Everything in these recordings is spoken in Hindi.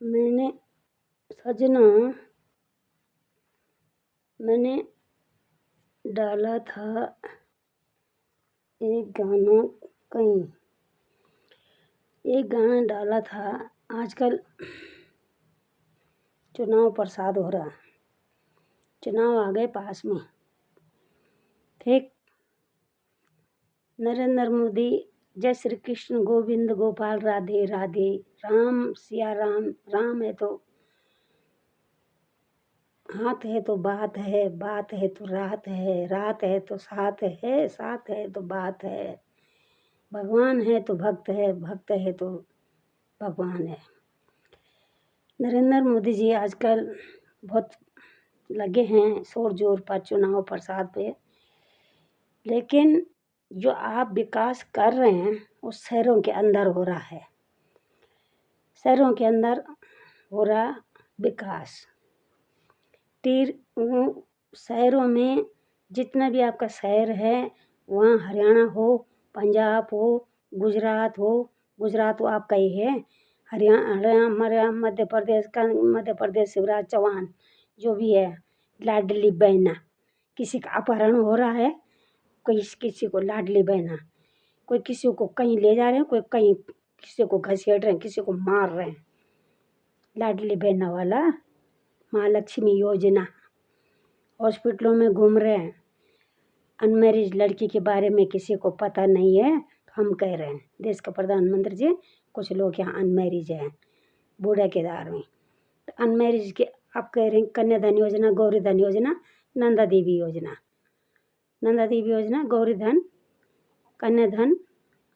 मैंने सजना मैंने डाला था एक गाना कहीं एक गाना डाला था। आजकल चुनाव प्रसाद हो रहा, चुनाव आ गए पास में। ठीक, नरेंद्र मोदी जय श्री कृष्ण गोविंद गोपाल राधे राधे, राम सिया राम, राम है तो हाथ है तो बात है, बात है तो रात है, रात है तो साथ है, साथ है तो बात है, भगवान है तो भक्त है, भक्त है तो भगवान है। नरेंद्र मोदी जी आजकल बहुत लगे हैं शोर जोर पर चुनाव प्रसाद पे, लेकिन जो आप विकास कर रहे हैं वो शहरों के अंदर हो रहा है, शहरों के अंदर हो रहा विकास। शहरों में जितना भी आपका शहर है, वहाँ हरियाणा हो, पंजाब हो, गुजरात हो, गुजरात वो आपका ही है, हरियाणा मध्य प्रदेश शिवराज चौहान जो भी है, लाडली बहना, किसी का अपहरण हो रहा है, कोई किसी को लाडली बहना, कोई किसी को कहीं ले जा रहे हैं, कोई कहीं किसी को घसीट रहे हैं, किसी को मार रहे हैं। लाडली बहना वाला महालक्ष्मी योजना, हॉस्पिटलों में घूम रहे हैं। अनमैरिज लड़की के बारे में किसी को पता नहीं है, तो हम कह रहे हैं देश का प्रधानमंत्री जी, कुछ लोग यहाँ अनमैरिज हैं बूढ़े के दार में, तो अनमैरिज के आप कह रहे हैं कन्याधन योजना, गौरी धन योजना, नंदा देवी योजना, नंदा देवी योजना, गौरी धन, कन्याधन,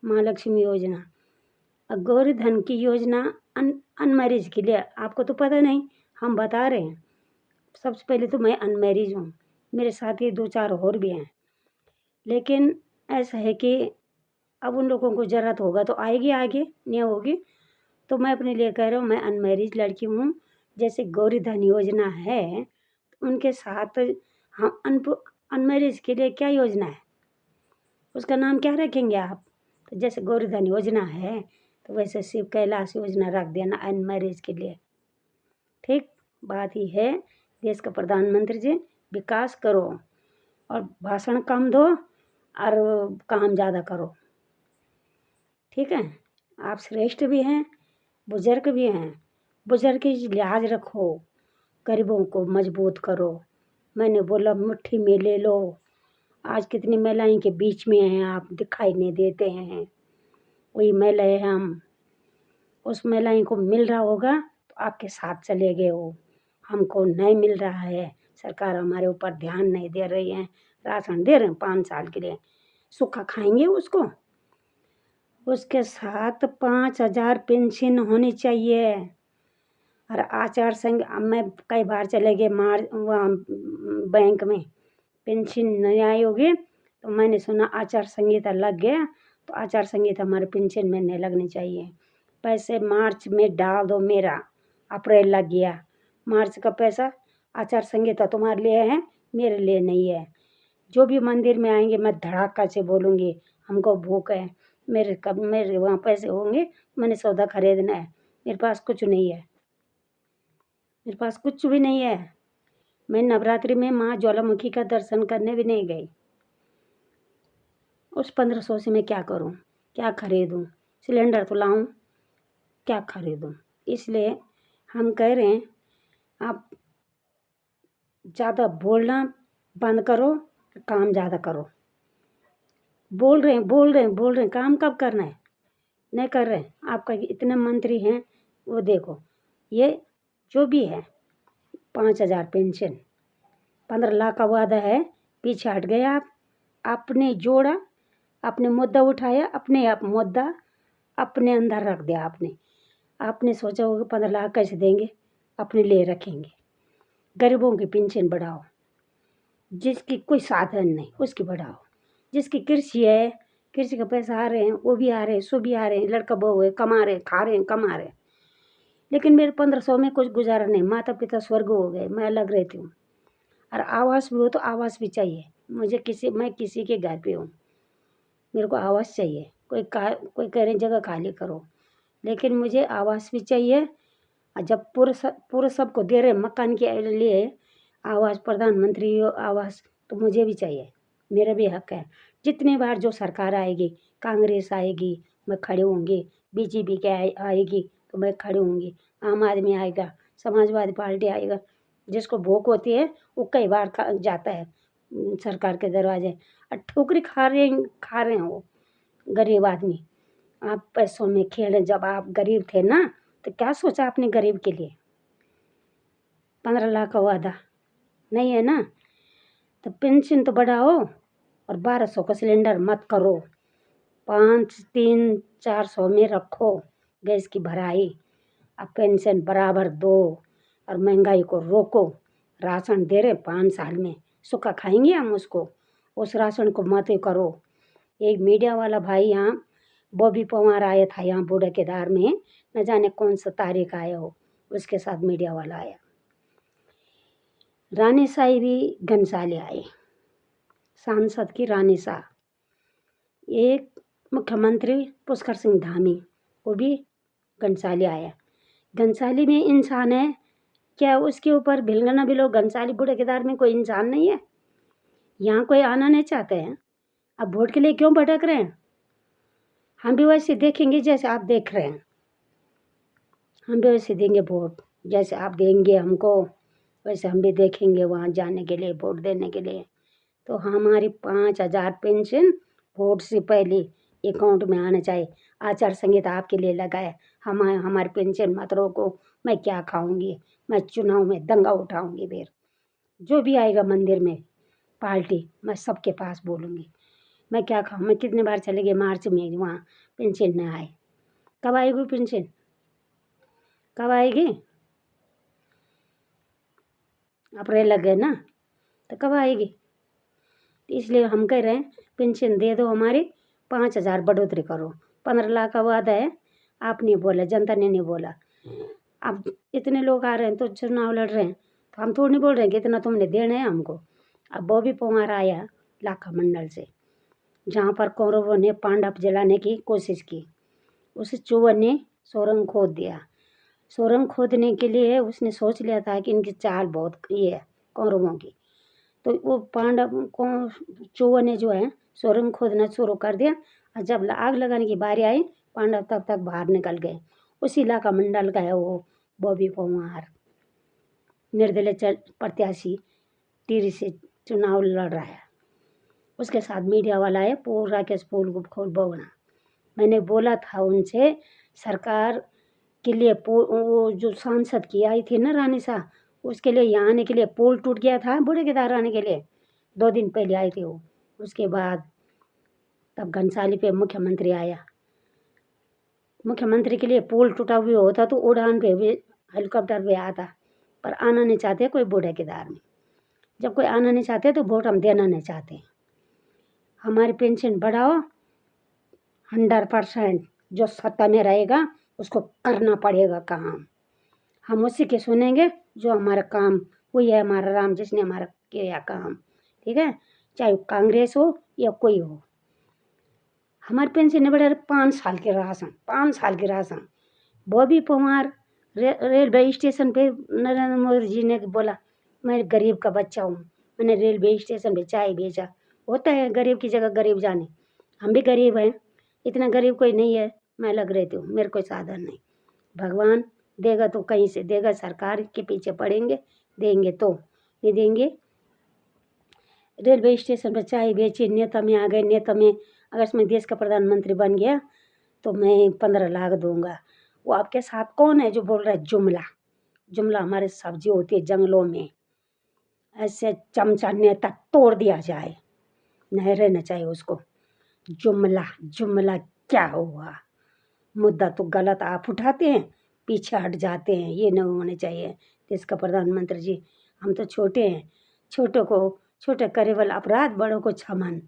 महालक्ष्मी योजना। अब गौरी धन की योजना अनमैरिज के लिए आपको तो पता नहीं, हम बता रहे हैं। सबसे पहले तो मैं अनमैरिज हूँ, मेरे साथ ही 2-4 और भी हैं, लेकिन ऐसा है कि अब उन लोगों को ज़रूरत होगा तो आएगी, आगे नहीं होगी तो मैं अपने लिए कह रहा हूँ, मैं अनमैरिज लड़की हूँ। जैसे गौरी धन योजना है, उनके साथ हम अनमैरिज के लिए क्या योजना है, उसका नाम क्या रखेंगे आप? तो जैसे गौरी धन योजना है तो वैसे शिव कैलाश योजना रख देना अनमैरिज के लिए। ठीक, बात ही है देश का प्रधानमंत्री जी, विकास करो और भाषण कम दो और काम ज़्यादा करो। ठीक है, आप श्रेष्ठ भी हैं, बुजुर्ग भी हैं, बुजुर्ग की लिहाज रखो, गरीबों को मजबूत करो। मैंने बोला मुट्ठी में ले लो, आज कितनी महिलाएं के बीच में हैं आप, दिखाई नहीं देते हैं, वही महिलाएं हम, उस महिलाएं को मिल रहा होगा तो आपके साथ चले गए हो, हमको नहीं मिल रहा है, सरकार हमारे ऊपर ध्यान नहीं दे रही है, राशन दे रहे हैं 5 साल के लिए, सूखा खाएंगे उसको, उसके साथ 5,000 पेंशन होनी चाहिए। और आचार संहिता, मैं कई बार चले गए वहाँ बैंक में, पेंशन नहीं आई होगी तो मैंने सुना आचार संहिता लग गया, तो आचार संहिता हमारे पेंशन में नहीं लगनी चाहिए। पैसे मार्च में डाल दो, मेरा अप्रैल लग गया, मार्च का पैसा, आचार संहिता तुम्हारे लिए है, मेरे लिए नहीं है। जो भी मंदिर में आएंगे मैं धड़ाका से बोलूँगी हमको भूख है, मेरे वहाँ पैसे होंगे, मैंने सौदा खरीदना है, मेरे पास कुछ नहीं है, मेरे पास कुछ भी नहीं है। मैं नवरात्रि में माँ ज्वालामुखी का दर्शन करने भी नहीं गई। उस 1500 से मैं क्या करूँ, क्या खरीदूँ, सिलेंडर तो लाऊं, क्या खरीदूँ? इसलिए हम कह रहे हैं आप ज़्यादा बोलना बंद करो, काम ज़्यादा करो। बोल रहे हैं, काम कब करना है? नहीं कर रहे। आपका इतने मंत्री हैं, वो देखो ये जो भी है 5,000 पेंशन, 15 लाख का वादा है, पीछे हट गए आप। आपने जोड़ा, आपने मुद्दा उठाया, अपने आप मुद्दा अपने अंदर रख दिया आपने सोचा होगा 15 लाख कैसे देंगे, अपने लिए रखेंगे। गरीबों की पेंशन बढ़ाओ, जिसकी कोई साधन नहीं उसकी बढ़ाओ, जिसकी कृषि है, कृषि का पैसा आ रहे हैं, वो भी आ रहे हैं, सो भी आ रहे हैं, लड़का बहू है, कमा रहे हैं, खा रहे हैं, कमा रहे हैं। लेकिन मेरे 1500 में कुछ गुजारा नहीं, माता पिता स्वर्ग हो गए, मैं अलग रहती हूँ। और आवास भी हो तो आवास भी चाहिए मुझे, मैं किसी के घर पे हूँ, मेरे को आवास चाहिए। कोई कह रहे जगह खाली करो, लेकिन मुझे आवास भी चाहिए। और जब पूरे सबको दे रहे मकान के लिए आवास, प्रधानमंत्री आवास, तो मुझे भी चाहिए, मेरा भी हक है। जितनी बार जो सरकार आएगी, कांग्रेस आएगी मैं खड़े होंगी, बीजेपी के आएगी तो मैं खड़े होंगी, आम आदमी आएगा, समाजवादी पार्टी आएगा, जिसको भूख होती है वो कई बार जाता है सरकार के दरवाजे, और ठोकरी खा रहे हैं वो गरीब आदमी। आप पैसों में खेल, जब आप गरीब थे ना तो क्या सोचा आपने गरीब के लिए? 15 लाख का वादा नहीं है ना, तो पेंशन तो बढ़ाओ, और 1200 का सिलेंडर मत करो, 300-400 में रखो गैस की भराई। अब पेंशन बराबर दो और महंगाई को रोको। राशन दे रहे 5 साल में, सूखा खाएंगे हम उसको, उस राशन को मत करो। एक मीडिया वाला भाई यहाँ बॉबी पवार आया था यहाँ बूढ़े केदार में, न जाने कौन सा तारीख आया हो, उसके साथ मीडिया वाला आया। रानी साई भी घनसाली आए, सांसद की रानी सा, एक मुख्यमंत्री पुष्कर सिंह धामी, वो भी घनसाली आया। घनसाली में इंसान है क्या? उसके ऊपर भिलगना भी लोग, घनसाली बूढ़े केदार में कोई इंसान नहीं है? यहाँ कोई आना नहीं चाहते हैं, अब वोट के लिए क्यों भटक रहे हैं? हम भी वैसे देखेंगे जैसे आप देख रहे हैं, हम भी वैसे देंगे वोट, जैसे आप देंगे हमको वैसे हम भी देखेंगे वहाँ जाने के लिए, वोट देने के लिए। तो हमारी 5,000 पेंशन वोट से पहले अकाउंट में आना चाहिए। आचार संहिता आपके लिए लगाए, हमारी पेंशन मत रोको, मैं क्या खाऊंगी, मैं चुनाव में दंगा उठाऊंगी। फिर जो भी आएगा मंदिर में पार्टी, मैं सबके पास बोलूँगी मैं क्या खाऊँ। मैं कितने बार चले गए मार्च में, वहाँ पेंशन न आए। कब आएगी पेंशन, कब आएगी? अप्रैल लग गए ना, तो कब आएगी? इसलिए हम कह रहे हैं पेंशन दे दो हमारी, 5,000 बढ़ोतरी करो। 15 लाख का वादा है, आप नहीं बोला, जनता ने नहीं बोला। अब इतने लोग आ रहे हैं तो चुनाव लड़ रहे हैं, तो हम थोड़ी नहीं बोल रहे हैं कि इतना तुमने देना है हमको। अब बॉबी पवार आया लाखा मंडल से, जहाँ पर कौरवों ने पांडव जलाने की कोशिश की, उसे चौवन ने सुरंग खोद दिया। सुरंग खोदने के लिए उसने सोच लिया था कि इनकी चाल बहुत ये है कौरवों की, तो वो पांडव को चौवन ने जो है सुरंग खोदना शुरू कर दिया, और जब आग लगाने की बारी आई पांडव तब तक बाहर निकल गए। उसी इलाका मंडल का है वो बॉबी पवार, निर्दलीय प्रत्याशी टिहरी से चुनाव लड़ रहा है। उसके साथ मीडिया वाला है राकेश फूल बोगना। मैंने बोला था उनसे, सरकार के लिए वो जो सांसद की आई थी ना रानी सा, उसके लिए यहाँ आने के लिए पुल टूट गया था बूढ़े केदार आने के लिए, 2 दिन पहले आई थी वो। उसके बाद तब घनसाली पे मुख्यमंत्री आया, मुख्यमंत्री के लिए पुल टूटा हुआ होता तो उड़ान पे भी हेलीकॉप्टर पे आता, पर आना नहीं चाहते कोई बूढ़े केदार में। जब कोई आना नहीं चाहते तो वोट हम देना नहीं चाहते। हमारी पेंशन बढ़ाओ, 100% जो सत्ता में रहेगा उसको करना पड़ेगा काम, हम उसी के सुनेंगे जो हमारा काम, वही है हमारा राम जिसने हमारा किया काम, ठीक है, चाहे कांग्रेस हो या कोई हो। हमारी पेंशन नहीं बढ़ा रहे, 5 साल के राशन, 5 साल के ration. Bobby Pawar railway station पे नरेंद्र मोदी जी ने बोला मैं गरीब का बच्चा हूँ, मैंने रेलवे स्टेशन पे चाय बेचा। होता है गरीब की जगह गरीब जाने, हम भी गरीब हैं, इतना गरीब कोई नहीं है, मैं अलग रहती हूँ, मेरे कोई साधन नहीं। भगवान देगा तो कहीं से देगा, सरकार के पीछे पड़ेंगे, देंगे तो, नहीं देंगे। रेलवे स्टेशन पर चाय बेची, नेता में आ गए, नेता में अगर मैं देश का प्रधानमंत्री बन गया तो मैं 15 लाख दूंगा। वो आपके साथ कौन है जो बोल रहा है जुमला? जुमला हमारे सब्जी होती है जंगलों में, ऐसे चमचा नेता तोड़ दिया जाए, नहीं रहना चाहिए उसको। जुमला जुमला क्या हुआ? मुद्दा तो गलत आप उठाते हैं, पीछे हट जाते हैं, ये नहीं होने चाहिए। देश का प्रधानमंत्री जी, हम तो छोटे हैं, छोटों को छोटे करे वाला अपराध, बड़ों को क्षमन।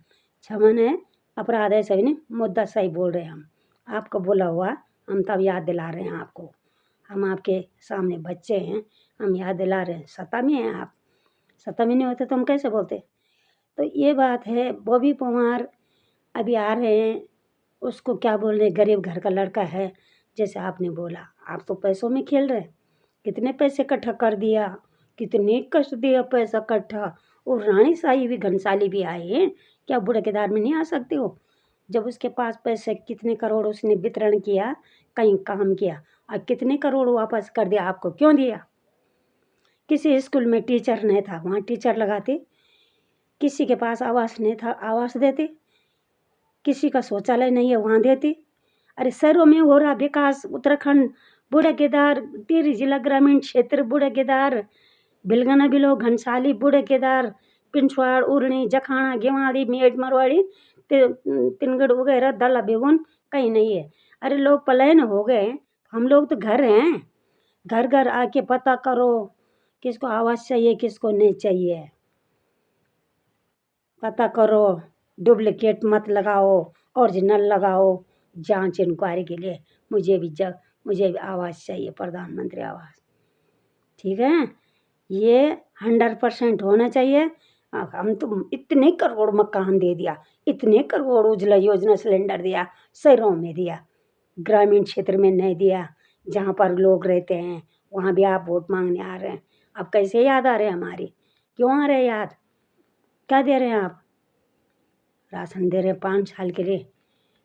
क्षमन है अपराध है, सही नहीं, मुद्दा सही बोल रहे हैं हम। आपको बोला हुआ हम तब याद दिला रहे हैं आपको। हम आपके सामने बच्चे हैं, हम याद दिला रहे हैं। सत्ता में हैं आप, सत्ता में नहीं होते तो हम कैसे बोलते? तो ये बात है। बॉबी पवार अभी आ रहे हैं, उसको क्या बोल रहे, गरीब घर का लड़का है। जैसे आपने बोला, आप तो पैसों में खेल रहे, कितने पैसे इकट्ठा कर दिया, कितने कष्ट दिया पैसा इकट्ठा। और रानी साई भी, घनसाली भी आए हैं, क्या बूढ़े केदार में नहीं आ सकते हो? जब उसके पास पैसे कितने करोड़ उसने वितरण किया, कहीं काम किया, और कितने करोड़ वापस कर दिया आपको, क्यों दिया? किसी स्कूल में टीचर नहीं था, वहाँ टीचर लगाते। किसी के पास आवास नहीं था, आवास देते। किसी का शौचालय नहीं है, वहाँ देते। अरे शहरों में हो रहा विकास, उत्तराखंड, बूढ़ा केदार, टिहरी जिला ग्रामीण क्षेत्र, बूढ़ा केदार, भिलगना बिलो, घनसाली, बूढ़ा केदार, पिंछवाड़, उरणी, जखाना, गेवाड़ी, मेट मरवाड़ी, तिनगढ़ वगैरह, दला बेगुन कहीं नहीं है। अरे लोग पलायन हो गए, हम लोग तो घर हैं। घर घर आके पता करो किसको आवास चाहिए, किसको नहीं चाहिए, पता करो। डुप्लीकेट मत लगाओ, ओरिजिनल लगाओ। जांच इंक्वायरी के लिए मुझे भी आवास चाहिए, प्रधानमंत्री आवास, ठीक है? ये 100% होना चाहिए। हम तो इतने करोड़ मकान दे दिया, इतने करोड़ उज्ज्वला योजना सिलेंडर दिया, शहरों में दिया, ग्रामीण क्षेत्र में नहीं दिया। जहाँ पर लोग रहते हैं वहाँ भी आप वोट मांगने आ रहे हैं। अब कैसे याद आ रहे हैं हमारी, क्यों आ रहे हैं याद? क्या दे रहे हैं आप? राशन दे रहे हैं 5 साल के लिए,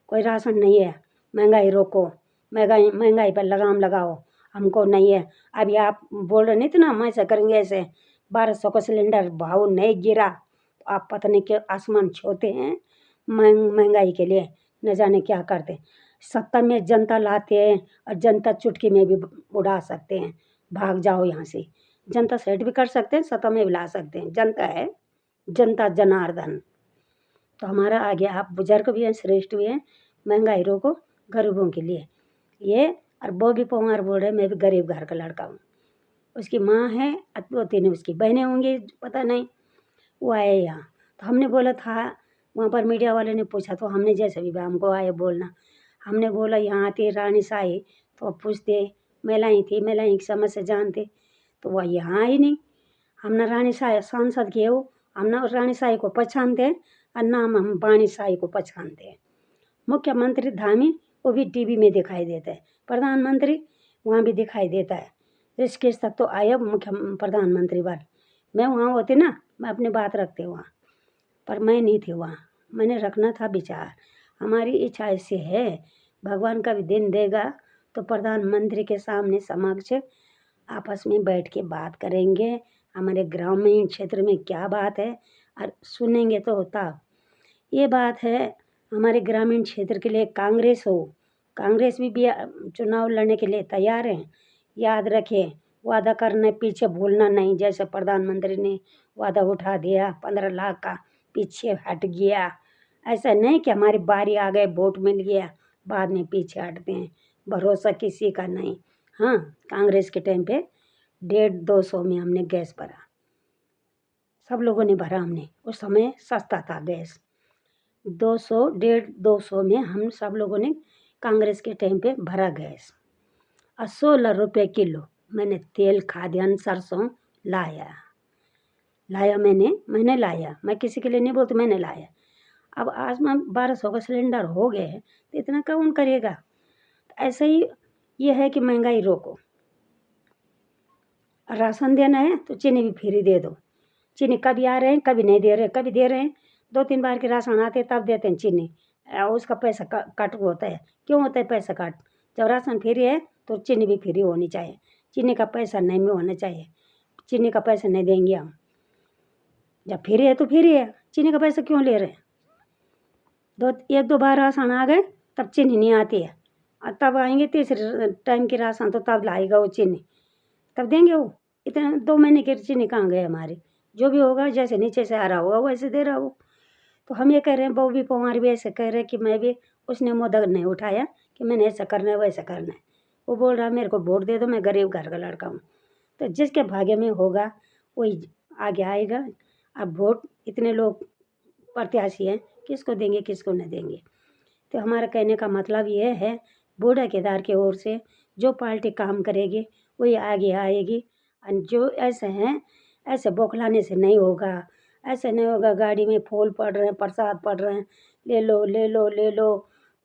कोई राशन नहीं है। महंगाई रोको, महंगाई पर लगाम लगाओ, हमको नहीं है। अभी आप बोल रहे नहीं थे ना, हम ऐसा करेंगे, ऐसे 1200 का सिलेंडर भाव नहीं गिरा तो आप पता नहीं क्या आसमान छूते हैं महंगाई के लिए, न जाने क्या करते। सत्ता में जनता लाते हैं और जनता चुटकी में भी उड़ा सकते हैं। भाग जाओ यहाँ से। जनता सेट भी कर सकते हैं, सत्ता में भी ला सकते हैं। जनता है, जनता जनार्दन। तो हमारा आगे आप बुजुर्ग भी हैं, श्रेष्ठ भी हैं। महंगाई रोको गरीबों के लिए ये। और बॉबी पवार बोल रहे मैं भी गरीब घर का लड़का हूँ। उसकी माँ है, 2-3 उसकी बहनें होंगी, पता नहीं। वो आए यहाँ, तो हमने बोला था, वहाँ पर मीडिया वाले ने पूछा तो हमने जैसे भी हमको आए बोलना, हमने बोला यहाँ आती रानी साई, तो पूछते महिलाएँ थी, महिलाएँ की समस्या जानते, तो वह यहाँ आई नहीं। हम ना रानी साई सांसद के हो, हम ना रानी साई को पहचानते हैं और ना हम बाणी साई को पहचानते हैं। मुख्यमंत्री धामी वो भी टीवी में दिखाई देता है, प्रधानमंत्री वहाँ भी दिखाई देता है। ऋषिकेश तक तो आए मुख्य प्रधानमंत्री बार, मैं वहाँ होती ना, मैं अपनी बात रखती वहाँ, पर मैं नहीं थी वहाँ। मैंने रखना था विचार, हमारी इच्छा ऐसी है, भगवान का भी दिन देगा तो प्रधानमंत्री के सामने समक्ष आपस में बैठ के बात करेंगे, हमारे ग्रामीण क्षेत्र में क्या बात है, और सुनेंगे तो होता। ये बात है हमारे ग्रामीण क्षेत्र के लिए। कांग्रेस हो, कांग्रेस भी चुनाव लड़ने के लिए तैयार हैं। याद रखें, वादा करना पीछे भूलना नहीं। जैसे प्रधानमंत्री ने वादा उठा दिया 15 लाख का, पीछे हट गया। ऐसा नहीं कि हमारी बारी आ गई, वोट मिल गया, बाद में पीछे हटते हैं। भरोसा किसी का नहीं। हाँ, कांग्रेस के टाइम पे 150-200 में हमने गैस भरा, सब लोगों ने भरा। हमने उस समय सस्ता था गैस, 200, 150-200 में हम सब लोगों ने कांग्रेस के टाइम पे भरा गैस। और 16 रुपये किलो मैंने तेल, खाद्यान्न, सरसों लाया मैंने लाया, मैं किसी के लिए नहीं बोलती, मैंने लाया। अब आज में 1200 का सिलेंडर हो गए हैं तो इतना कौन करेगा? तो ऐसे ही ये है कि महंगाई रोको। राशन देना है तो चीनी भी फ्री दे दो। चीनी कभी आ रहे हैं, कभी नहीं दे रहे, कभी दे रहे हैं। 2-3 बार के राशन आते तब देते हैं चीनी, उसका पैसा कट होता है। क्यों होता है पैसा कट? जब राशन फ्री है तो चीनी भी फ्री होनी चाहिए। चीनी का पैसा नहीं में होना चाहिए, चीनी का पैसा नहीं देंगे हम। जब फ्री है तो फ्री है, चीनी का पैसा क्यों ले रहे हैं? 1-2 बार राशन आ गए तब चीनी नहीं आती है, और तब आएंगे तीसरे टाइम की राशन तो तब लाएगा वो चीनी, तब देंगे वो। इतने 2 महीने की चीनी कहाँ गए हमारे। जो भी होगा जैसे नीचे से आ रहा होगा वैसे दे रहा हो। तो हम ये कह रहे हैं, बहू भी पवार भी ऐसे कह रहे हैं कि मैं भी, उसने मुद्दा नहीं उठाया कि मैंने ऐसा करना है वैसा करना है। वो बोल रहा है मेरे को वोट दे दो, मैं गरीब घर का लड़का हूँ। तो जिसके भाग्य में होगा वही आगे आएगा। अब वोट इतने लोग प्रत्याशी हैं, किसको देंगे किसको नहीं देंगे। तो हमारा कहने का मतलब ये है, बूढ़ा केदार की ओर से जो पार्टी काम करेगी वही आगे आएगी। और जो ऐसे हैं, ऐसे बौखलाने से नहीं होगा। ऐसे नहीं होगा गाड़ी में फूल पड़ रहे हैं, प्रसाद पड़ रहे हैं, ले लो ले लो ले लो।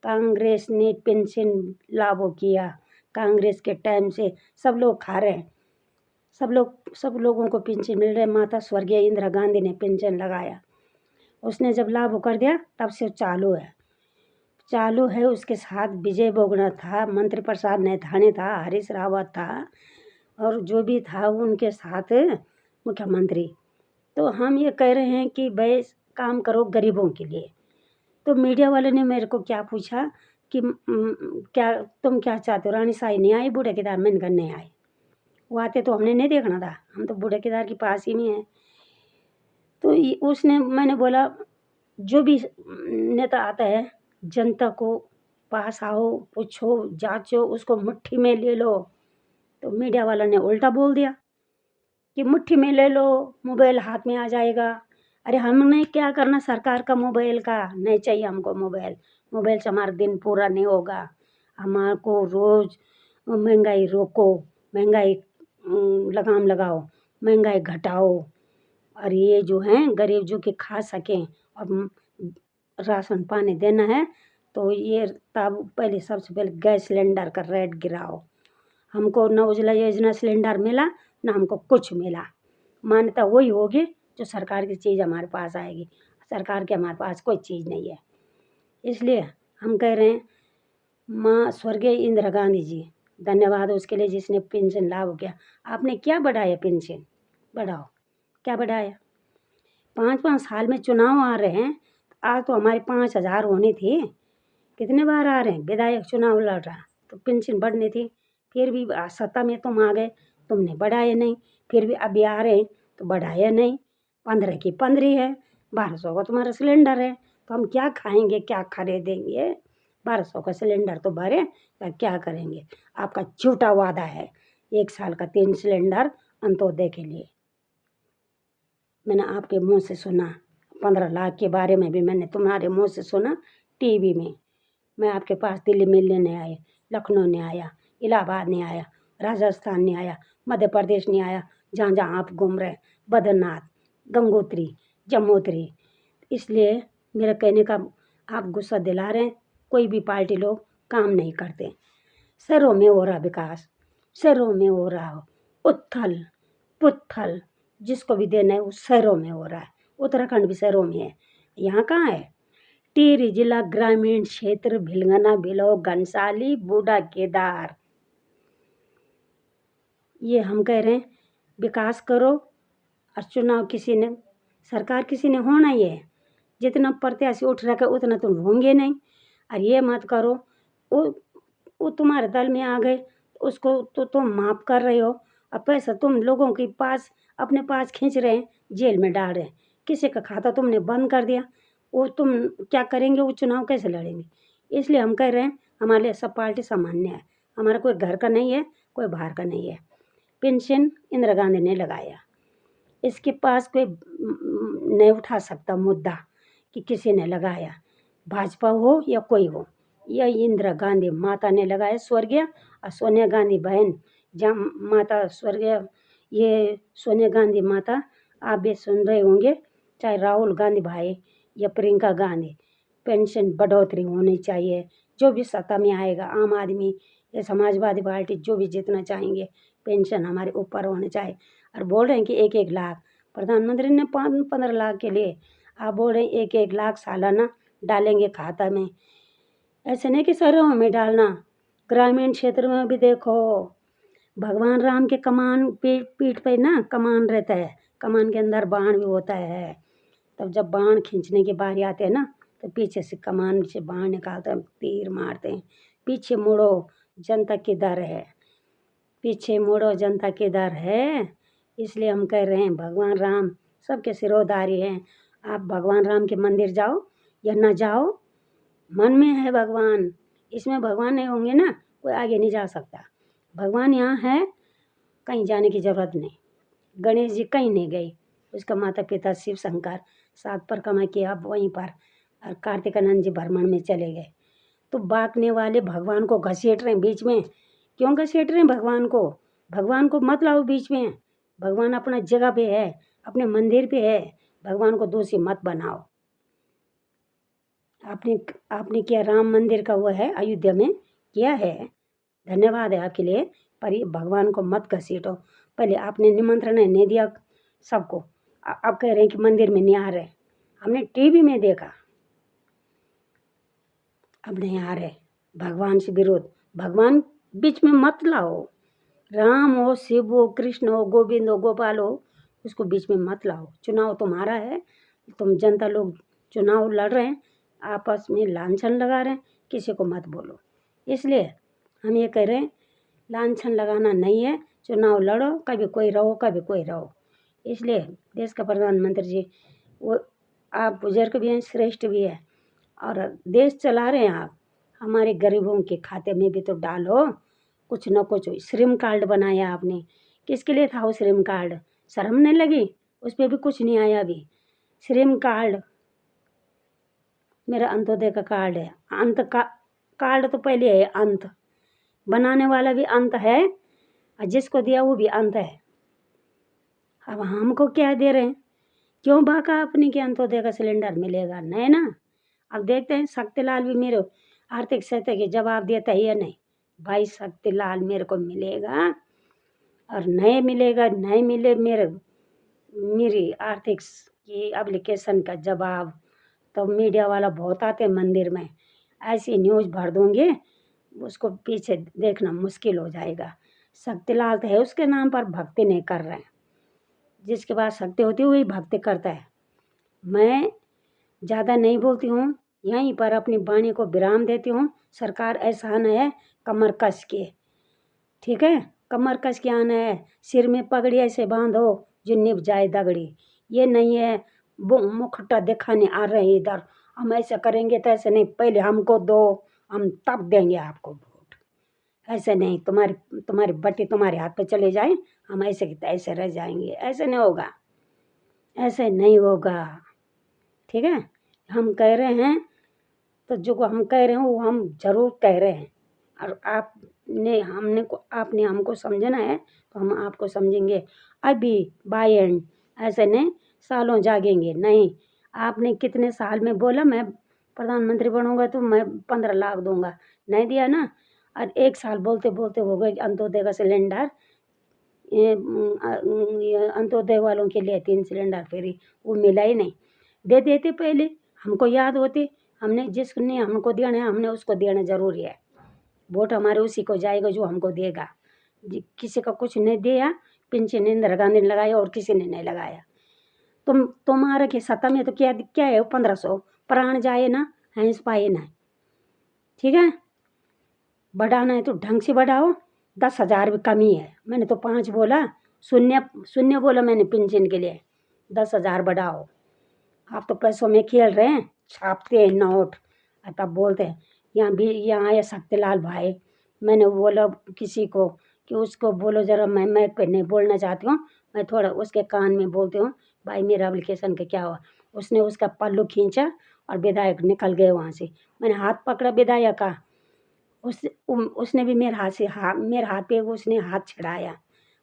कांग्रेस ने पेंशन लागू किया, कांग्रेस के टाइम से सब लोग खा रहे हैं, सब लोगों को पेंशन मिल रहे। माता स्वर्गीय इंदिरा गांधी ने पेंशन लगाया, उसने जब लागू कर दिया तब से चालू है। उसके साथ विजय बोगना था, मंत्री प्रसाद नैथानी था, हरीश रावत था, और जो भी था उनके साथ मुख्यमंत्री। तो हम ये कह रहे हैं कि भाई काम करो गरीबों के लिए। तो मीडिया वाले ने मेरे को क्या पूछा कि क्या तुम क्या चाहते हो, रानी साई नहीं आई बूढ़े केदार? मैंने कहा नहीं आई, वो आते तो हमने नहीं देखना था, हम तो बूढ़े केदार के पास ही में हैं। तो उसने, मैंने बोला जो भी नेता आता है जनता को पास आओ, पूछो, जांचो, उसको मुट्ठी में ले लो। तो मीडिया वाला ने उल्टा बोल दिया कि मुट्ठी में ले लो, मोबाइल हाथ में आ जाएगा। अरे हमने क्या करना सरकार का मोबाइल का, नहीं चाहिए हमको मोबाइल से हमारा दिन पूरा नहीं होगा। हमारे को रोज़ महंगाई रोको, महंगाई लगाम लगाओ, महंगाई घटाओ, और ये जो हैं गरीब जो कि खा सकें, और राशन पानी देना है तो ये तब पहले सबसे पहले गैस सिलेंडर का रेट गिराओ। हमको न उज्ज्वला योजना सिलेंडर मिला, ना हमको कुछ मिला। मान्यता वही होगी जो सरकार की चीज़ हमारे पास आएगी, सरकार के हमारे पास कोई चीज़ नहीं है। इसलिए हम कह रहे हैं, माँ स्वर्गीय इंदिरा गांधी जी, धन्यवाद उसके लिए जिसने पेंशन लागू किया। आपने क्या बढ़ाया पेंशन? बढ़ाओ, क्या बढ़ाया? 5-5 साल में चुनाव आ रहे हैं, आज तो हमारी 5,000 होनी थी, कितने बार आ रहे हैं विधायक चुनाव लड़ रहा, तो पेंशन बढ़नी थी। फिर भी सत्ता में तुम आ गए, तुमने बढ़ाए नहीं। फिर भी अभी आ रहे हैं तो बढ़ाया नहीं। 15 की 15 है, 1200 का तुम्हारा सिलेंडर है, तो हम क्या खाएंगे क्या खरीदेंगे? 1200 का सिलेंडर तो भरे तो क्या करेंगे? आपका झूठा वादा है 1 साल का 3 सिलेंडर अंत्योदय के लिए। मैंने आपके मुंह से सुना, 15 लाख के बारे में भी मैंने तुम्हारे मुंह से सुना टीवी में। मैं आपके पास दिल्ली मिलने नहीं आया, लखनऊ नहीं आया, इलाहाबाद नहीं आया, राजस्थान नहीं आया, मध्य प्रदेश नहीं आया, जहाँ जहाँ आप घूम रहे, बद्रीनाथ, गंगोत्री, जमुनोत्री। इसलिए मेरा कहने का, आप गुस्सा दिला रहे हैं। कोई भी पार्टी लोग काम नहीं करते। शहरों में हो रहा विकास, शहरों में हो रहा हो उथल पुथल, जिसको भी देना है वो शहरों में हो रहा है। उत्तराखंड भी शहरों में है, यहाँ कहाँ है? टिहरी जिला ग्रामीण क्षेत्र, भिलंगना, भिलौ, घनसाली, बूढ़ा केदार। ये हम कह रहे हैं विकास करो, और चुनाव किसी ने, सरकार किसी ने होना ही है। जितना प्रत्याशी उठ रखे उतना तुम होंगे नहीं। और ये मत करो, वो तुम्हारे दल में आ गए उसको तो तुम माफ़ कर रहे हो, और पैसा तुम लोगों के पास अपने पास खींच रहे हैं, जेल में डाल रहे हैं। किसी का खाता तुमने बंद कर दिया, वो तुम क्या करेंगे? वो चुनाव कैसे लड़ेंगे? इसलिए हम कह रहे हैं हमारे लिए सब पार्टी सामान्य है। हमारा कोई घर का नहीं है, कोई बाहर का नहीं है। पेंशन इंदिरा गांधी ने लगाया, इसके पास कोई नहीं उठा सकता मुद्दा कि किसी ने लगाया, भाजपा हो या कोई हो। यह इंदिरा गांधी माता ने लगाया स्वर्गीय, और सोनिया गांधी बहन, जहाँ माता स्वर्गीय, ये सोनिया गांधी माता, आप भी सुन रहे होंगे, चाहे राहुल गांधी भाई या प्रियंका गांधी, पेंशन बढ़ोतरी होनी चाहिए। जो भी सत्ता में आएगा, आम आदमी या समाजवादी पार्टी, जो भी जितना चाहेंगे पेंशन हमारे ऊपर होने चाहिए। और बोल रहे हैं कि 1-1 लाख, प्रधानमंत्री ने 15 लाख के लिए, आप बोल रहे हैं 1-1 लाख सालाना डालेंगे खाता में। ऐसे नहीं कि शहरों में डालना, ग्रामीण क्षेत्र में भी देखो, भगवान राम के कमान पीठ पे ना कमान रहता है, कमान के अंदर बाण भी होता है। तब जब बाण खींचने की बारी आती है ना, तो पीछे से कमान से बाण निकालते हैं, तीर मारते हैं। पीछे मुड़ो, जनता किधर है, पीछे मुड़ो, जनता किधर है। इसलिए हम कह रहे हैं भगवान राम सबके सिरोधारी हैं। आप भगवान राम के मंदिर जाओ या न जाओ, मन में है भगवान। इसमें भगवान नहीं होंगे ना, कोई आगे नहीं जा सकता। भगवान यहाँ है, कहीं जाने की ज़रूरत नहीं। गणेश जी कहीं नहीं गए, उसका माता पिता शिव शंकर 7 परिक्रमा किया वहीं पर, और कार्तिकानंद जी भ्रमण में चले गए। तो बांकने वाले भगवान को घसीट रहे हैं बीच में। क्यों घसीट रहे हैं भगवान को? भगवान को मत लाओ बीच में। भगवान अपना जगह पे है, अपने मंदिर पे है। भगवान को दोषी मत बनाओ। आपने किया राम मंदिर का वो है, अयोध्या में किया है, धन्यवाद है आपके लिए। पर ये भगवान को मत घसीटो। पहले आपने निमंत्रण नहीं दिया सबको, अब कह रहे हैं कि मंदिर में नहीं आ रहे। हमने टीवी में देखा, अब नहीं आ रहे। भगवान से विरोध, भगवान बीच में मत लाओ। राम हो, शिव हो, कृष्ण हो, गोविंद हो, गोपाल हो, उसको बीच में मत लाओ। चुनाव तुम्हारा है, तुम जनता लोग चुनाव लड़ रहे हैं, आपस में लांछन लगा रहे हैं, किसी को मत बोलो। इसलिए हम ये कह रहे हैं लांछन लगाना नहीं है, चुनाव लड़ो, कभी कोई रहो कभी कोई रहो। इसलिए देश का प्रधानमंत्री जी वो आप बुजुर्ग भी हैं, श्रेष्ठ भी है, और देश चला रहे हैं आप। हमारे गरीबों के खाते में भी तो डालो कुछ न कुछ। श्रम कार्ड बनाया आपने, किसके लिए था वो श्रम कार्ड? शर्म नहीं लगी? उस पर भी कुछ नहीं आया अभी। श्रम कार्ड मेरा अंत्योदय का कार्ड है, अंत का कार्ड तो पहले है, अंत बनाने वाला भी अंत है, और जिसको दिया वो भी अंत है। अब हमको क्या दे रहे हैं? क्यों बाका अपने के अंत्योदय का सिलेंडर मिलेगा? नहीं ना। अब देखते हैं शक्तिलाल भी मेरे आर्थिक सहायता के जवाब देता है या नहीं। भाई शक्तिलाल मेरे को मिलेगा और नहीं मिलेगा, नहीं मिले मेरी आर्थिक की एप्लीकेशन का जवाब, तो मीडिया वाला बहुत आते हैं मंदिर में, ऐसी न्यूज़ भर दूंगे उसको पीछे देखना मुश्किल हो जाएगा। शक्तिलाल तो है, उसके नाम पर भक्ति नहीं कर रहे हैं। जिसके पास शक्ति होती है वही भक्ति करता है। मैं ज़्यादा नहीं बोलती हूँ, यहीं पर अपनी वाणी को विराम देती हूँ। सरकार एहसान है, कमर कस के, ठीक है, कमर कस के आना है। सिर में पगड़ी ऐसे बांधो जो निभ जाए दगड़ी। ये नहीं है वो मुखटा दिखाने आ रहे हैं इधर, हम ऐसे करेंगे तो ऐसे नहीं, पहले हमको दो, हम तब देंगे आपको वोट। ऐसे नहीं, तुम्हारी बट्टी तुम्हारे हाथ पे चले जाए, हम ऐसे की ऐसे रह जाएंगे। ऐसे नहीं होगा, ऐसे नहीं होगा, ठीक है। हम कह रहे हैं तो जो हम कह रहे हैं वो हम ज़रूर कह रहे हैं, और आपने हमको समझना है तो हम आपको समझेंगे। अभी बाय एंड ऐसे नहीं सालों जागेंगे, नहीं। आपने कितने साल में बोला मैं प्रधानमंत्री बनूंगा तो मैं 15 लाख दूंगा, नहीं दिया ना। और 1 साल बोलते बोलते हो गए अंत्योदय का सिलेंडर, ये अंत्योदय वालों के लिए 3 सिलेंडर फ्री, वो मिला ही नहीं। दे देते पहले, हमको याद होती, हमने जिसने हमको देना है हमने उसको देना ज़रूरी है। वोट हमारे उसी को जाएगा जो हमको देगा। किसी का कुछ नहीं दिया, पेंशन इंदिरा गांधी ने लगाया और किसी ने नहीं लगाया। तुम्हारे के सत्ता में तो क्या है 1500, प्राण जाए ना, हैंस पाए ना, ठीक है। बढ़ाना है तो ढंग से बढ़ाओ। 10,000 भी कमी है, मैंने तो 5 बोला, शून्य बोला मैंने पेंशन के लिए। 10,000 बढ़ाओ। आप तो पैसों में खेल रहे हैं, छापते हैं नोट और तब बोलते हैं। यहाँ आया शक्तिलाल भाई, मैंने बोला किसी को कि उसको बोलो ज़रा, मैं माइक पे नहीं बोलना चाहती हूँ, मैं थोड़ा उसके कान में बोलती हूँ, भाई मेरा एप्लीकेशन का क्या हुआ। उसने उसका पल्लू खींचा और विधायक निकल गए वहाँ से। मैंने हाथ पकड़ा विधायक का, उसने भी मेरे हाथ पे उसने हाथ छड़ाया।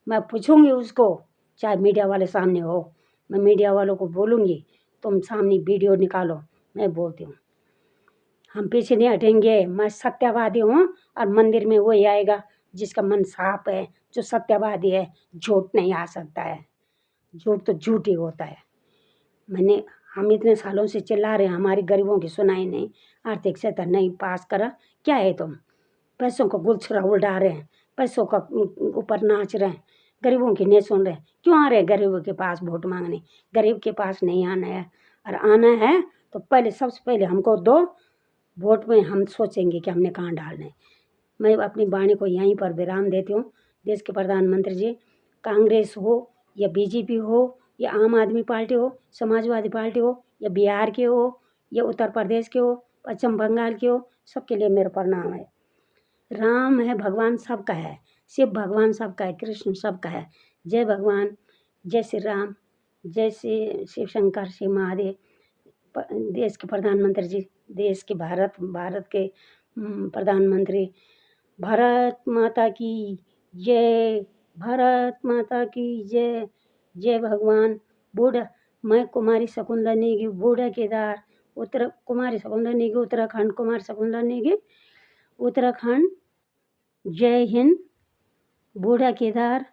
मैं पूछूंगी उसको, चाहे मीडिया वाले सामने हो, मैं मीडिया वालों को बोलूँगी तुम सामने वीडियो निकालो। मैं बोलती हूँ हम पीछे नहीं हटेंगे। मैं सत्यवादी हूँ और मंदिर में वही आएगा जिसका मन साफ है, जो सत्यवादी है। झूठ नहीं आ सकता है, झूठ तो झूठ ही होता है। हम इतने सालों से चिल्ला रहे हैं, हमारी गरीबों की सुनाई नहीं, आर्थिक सहायता नहीं पास करा। क्या है तुम पैसों को गुलछरा उड़ा रहे हैं, पैसों का ऊपर नाच रहे हैं, गरीबों की नहीं सुन रहे। क्यों आ रहे हैं गरीबों के पास वोट मांगने? गरीब के पास नहीं आना है, और आना है तो पहले सबसे पहले हमको दो, वोट में हम सोचेंगे कि हमने कहाँ डालना है। मैं अपनी वाणी को यहीं पर विराम देती हूँ। देश के प्रधानमंत्री जी, कांग्रेस हो या बीजेपी हो या आम आदमी पार्टी हो, समाजवादी पार्टी हो या बिहार के हो या उत्तर प्रदेश के हो, पश्चिम बंगाल के हो, सबके लिए मेरा प्रणाम है। राम है भगवान सबका है, शिव भगवान सबका है, कृष्ण सबका है। जय भगवान, जय श्री राम, जय श्री शिव शंकर, शिव महादेव। देश के प्रधानमंत्री जी, देश के भारत के प्रधानमंत्री, भारत माता की जय, भारत माता की जय। जय भगवान। बूढ़ा, मैं कुमारी शकुंतला नेगी, बूढ़ा केदार, कुमारी शकुंतला नेगी, उत्तराखंड, कुमारी शकुंतला नेगी, उत्तराखंड। जय हिंद। बूढ़ा केदार,